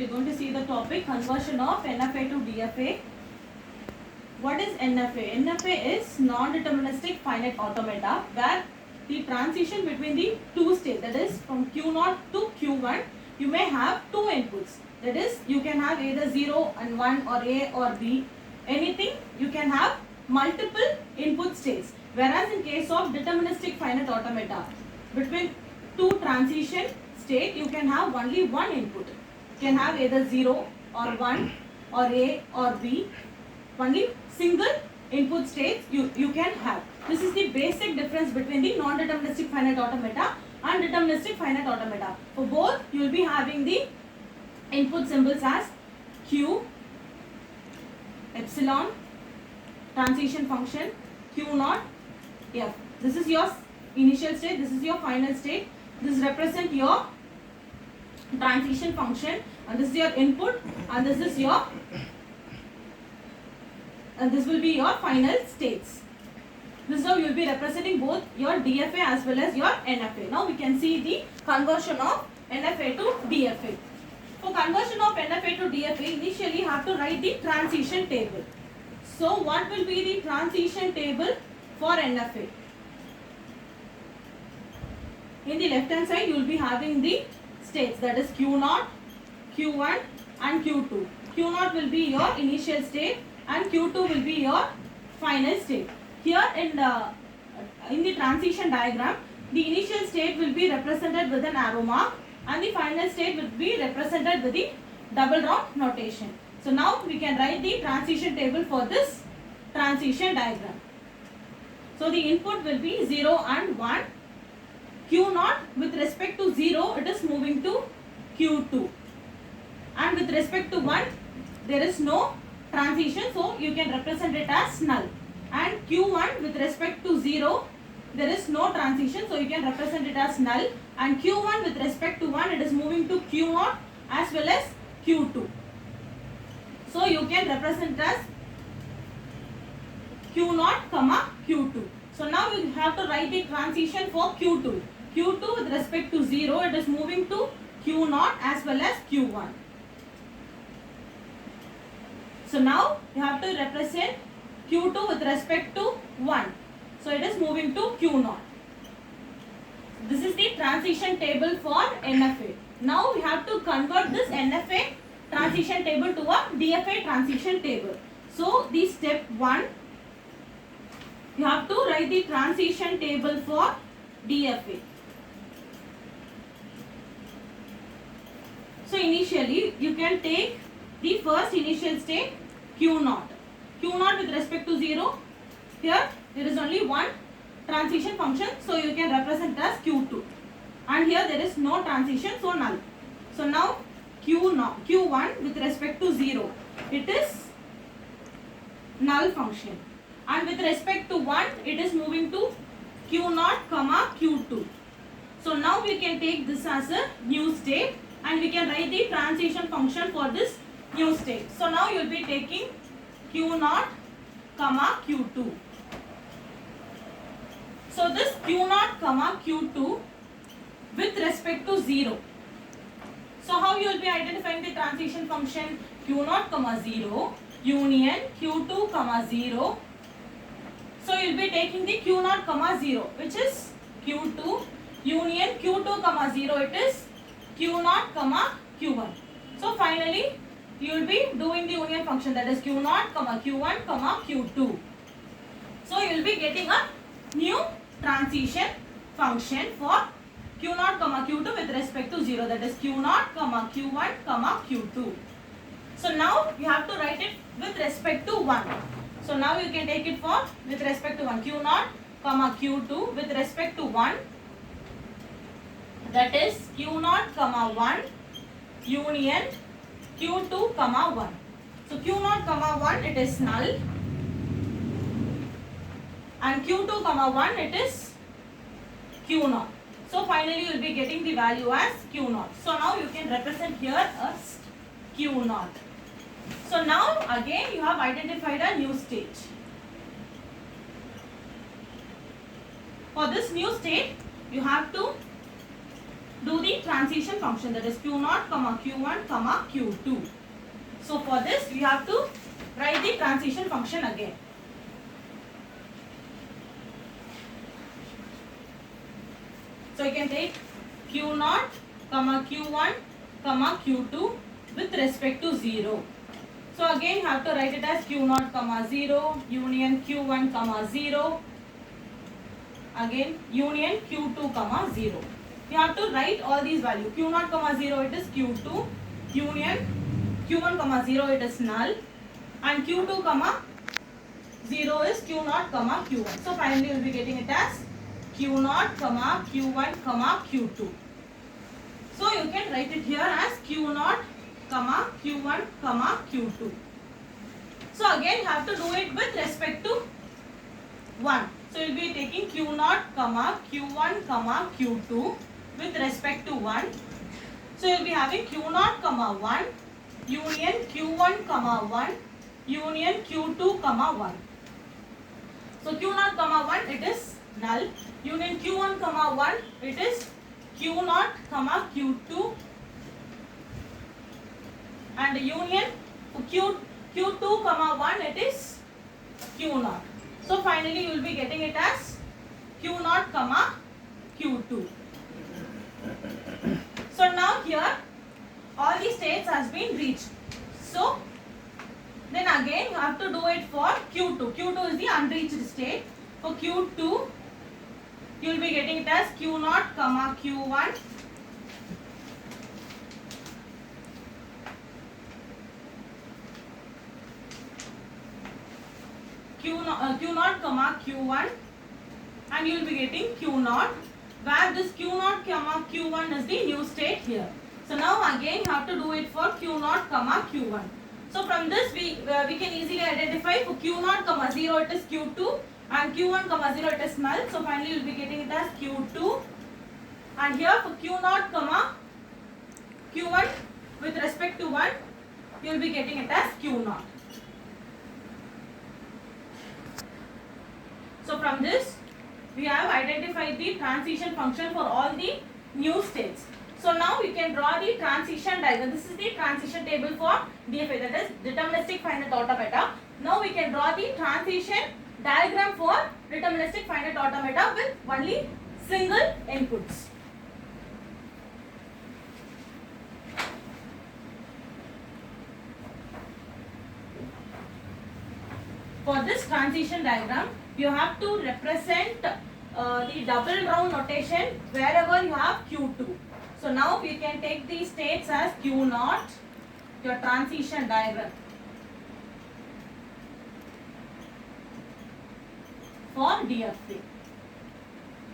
we are going to see the topic conversion of NFA to DFA. What is NFA? NFA is non-deterministic finite automata where the transition between the two states, that is from Q0 to Q1, you may have two inputs. That is, you can have either 0 and 1 or A or B. Anything, you can have multiple input states. Whereas in case of deterministic finite automata, between two transition state, you can have only one input. You can have either 0 or 1 or A or B. Only single input states you can have. This is the basic difference between the non-deterministic finite automata and deterministic finite automata. For both, you will be having the input symbols as Q, epsilon, transition function, Q0, F. This is your initial state, this is your final state. This represents your transition function, and this is your input, and this is your this will be your final states. This is how you will be representing both your DFA as well as your NFA. Now we can see the conversion of NFA to DFA. For conversion of NFA to DFA, initially you have to write the transition table. So what will be the transition table for NFA? In the left hand side you will be having the states, that is Q0, Q1 and Q2. Q0 will be your initial state and Q2 will be your final state. Here in the transition diagram, the initial state will be represented with an arrow mark and the final state will be represented with the double round notation. So now we can write the transition table for this transition diagram. So the input will be 0 and 1. Q0 with respect to 0, it is moving to Q2. And with respect to 1, there is no transition, so you can represent it as null. And Q1 with respect to 0, there is no transition, so you can represent it as null. And Q1 with respect to 1, it is moving to Q0 as well as Q2. So you can represent it as Q0 comma Q2. So now you have to write the transition for Q2. Q2 with respect to 0, it is moving to Q0 as well as Q1. So now you have to represent Q2 with respect to 1. So it is moving to Q0. This is the transition table for NFA. Now we have to convert this NFA transition table to a DFA transition table. So the step 1, you have to write the transition table for DFA. So initially you can take the first initial state Q0. Q0 with respect to 0. Here there is only one transition function, so you can represent as Q2. And here there is no transition, so null. So now Q1 with respect to 0, it is null function. And with respect to 1, it is moving to Q0 comma Q2. So now we can take this as a new state and we can write the transition function for this new state. So now you will be taking Q0 comma Q2. So this Q0 comma Q2 with respect to 0. So how you will be identifying the transition function? Q0 comma 0 union Q2 comma 0. So you will be taking the Q0 comma 0, which is Q2 union Q2 comma 0, it is Q0 comma Q1. So finally you will be doing the union function, that is Q0 comma Q1 comma Q2. So you will be getting a new transition function for Q0 comma Q2 with respect to 0, that is Q0 comma Q1 comma Q2. So now you have to write it with respect to 1. So now you can take it for with respect to 1, Q0 comma Q2 with respect to 1, that is Q0 comma 1 union Q2 comma 1. So Q0 comma 1, it is null, and Q2 comma 1, it is Q0. So finally you will be getting the value as Q0. So now you can represent here as Q0. So now again you have identified a new state. For this new state, you have to do the transition function, that is Q0, Q1, Q2. So for this we have to write the transition function again. So you can take Q0, Q1, Q2 with respect to 0. So again you have to write it as Q0, 0, union Q1, 0, again union Q2, 0. You have to write all these values. Q0, 0 it is Q2, union Q1, 0 it is null, and Q2, 0 is Q0, Q1. So finally you will be getting it as Q0, Q1, Q2. So you can write it here as Q0, Q1, Q2. So again you have to do it with respect to 1. So you will be taking Q0, Q1, Q2 with respect to 1. So you will be having Q0, 1, union Q1, 1, union Q2, 1. So Q0, 1 it is null, union Q1, 1 it is Q0, Q2, and union Q2, 1 it is Q0. So finally you will be getting it as Q0, Q2. So now here all the states has been reached. So then again you have to do it for Q2. Q2 is the unreached state. For Q2 you will be getting it as Q0, Q1, Q0, Q1, and you will be getting Q0, where this Q0, Q1 is the new state here. So now again you have to do it for Q0, Q1. So from this we can easily identify for Q0, 0 it is Q2, and Q1, 0 it is null. So finally you will be getting it as Q2, and here for Q0, Q1 with respect to 1 you will be getting it as Q0. So from this we have identified the transition function for all the new states. So now we can draw the transition diagram. This is the transition table for DFA, that is deterministic finite automata. Now we can draw the transition diagram for deterministic finite automata with only single inputs. For this transition diagram, you have to represent the double round notation wherever you have Q2. So now we can take these states as Q0, your transition diagram for DFA.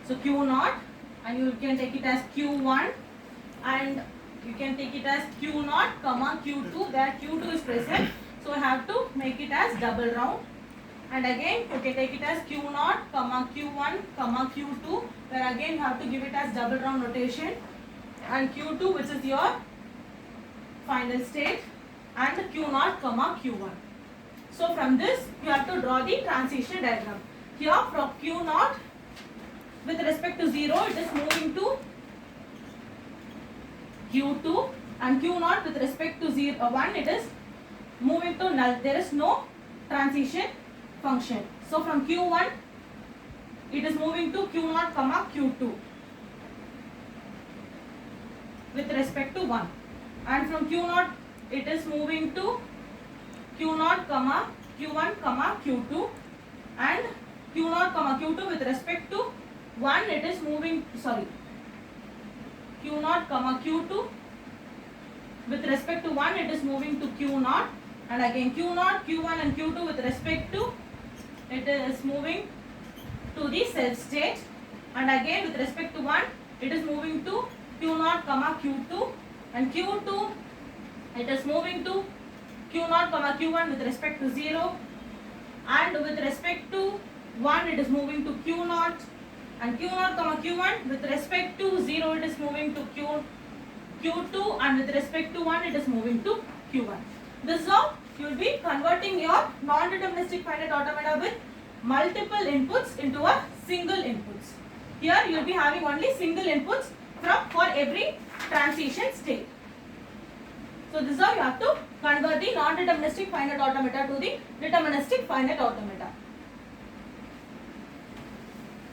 So Q0, and you can take it as Q1, and you can take it as Q0, Q2, where Q2 is present. So I have to make it as double round. And again you can take it as Q0, Q1, Q2, where again you have to give it as double round notation, and Q2 which is your final state, and Q0, Q1. So from this you have to draw the transition diagram. Here from Q0 with respect to 0 it is moving to Q2, and Q0 with respect to 1 it is moving to null. There is no transition function. So from Q1 it is moving to Q0, Q2 with respect to 1, and from Q0 it is moving to Q0, Q1, Q2, and Q0, Q2 with respect to 1 it is moving, Q0, Q2 with respect to 1 it is moving to Q0, and again Q0, Q1 and Q2 with respect to it is moving to the self state, and again with respect to 1 it is moving to Q0, Q2, and Q2 it is moving to Q0, Q1 with respect to 0, and with respect to 1 it is moving to Q0, and Q0, Q1 with respect to 0 it is moving to Q2, and with respect to 1 it is moving to Q1. This is how you will be converting your non-deterministic finite automata with multiple inputs into a single inputs. Here you will be having only single inputs, for every transition state. So this is how you have to convert the non-deterministic finite automata to the deterministic finite automata.